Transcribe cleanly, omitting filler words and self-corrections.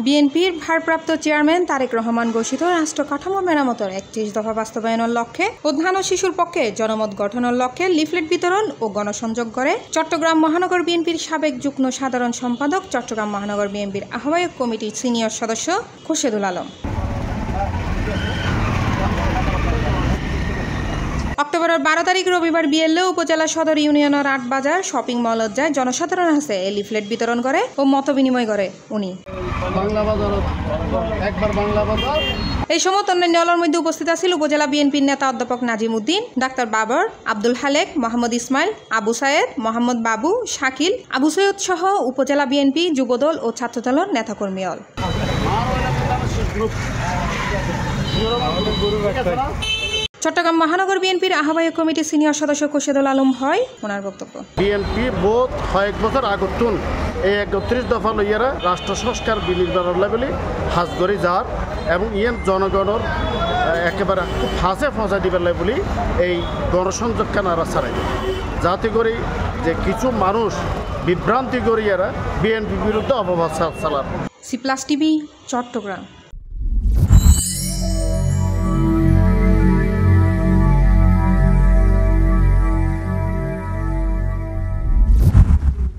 বিএনপির ভারপ্রাপ্ত চেয়ারম্যান তারেক রহমান ঘোষিত রাষ্ট্র কাঠামো মেরামতের ৩১ দফা বাস্তবায়নের লক্ষ্যে প্রধান ও শিশুর পক্ষে জনমত গঠনের লক্ষ্যে লিফলেট বিতরণ ও গণসংযোগ করে চট্টগ্রাম মহানগর বিএনপির সাবেক যুগ্ম সাধারণ সম্পাদক, চট্টগ্রাম মহানগর বিএনপির আহ্বায়ক কমিটির সিনিয়র সদস্য খোরশেদুল আলম। অক্টোবরের ১২ তারিখ রবিবার বিএলএ উপজেলা সদর ইউনিয়নের ৮ বাজার শপিং মলত যায় জনসাধারণ হাতে এই লিফলেট বিতরণ করে ও মত বিনিময় করে উনি। এই সময় অন্যান্য দলের মধ্যে উপস্থিত আছেন উপজেলা বিএনপির নেতা অধ্যাপক নাজিম উদ্দিন, ডাক্তার বাবর, আব্দুল হালেক, মোহাম্মদ ইসমাইল, আবু সায়েদ, মোহাম্মদ বাবু, শাকিল, আবু সৈয়দ সহ উপজেলা বিএনপি, যুবদল ও ছাত্রদলের নেতাকর্মীল। চট্টগ্রাম মহানগর বিএনপির আহ্বায়ক কমিটির সিনিয়র সদস্য খোরশেদুল আলম হয় ওনার বক্তব্য। বিএনপি বোধ কয়েক বছর আগতুন এই ৩১ দফা লইয়ারা রাষ্ট্র সংস্কার বিনির্মাণের লেভেলে হাজ করে যার এবং জনগণের একেবারে খুব ফাঁসে ফসা দিবার লাই বলি এই গণসংযোগ কেনারা ছাড়াই যাতে করে যে কিছু মানুষ বিভ্রান্তি করিয়ারা বিএনপি বিরুদ্ধে অপবাদ চালার। সি+ টিভি, চট্টগ্রাম।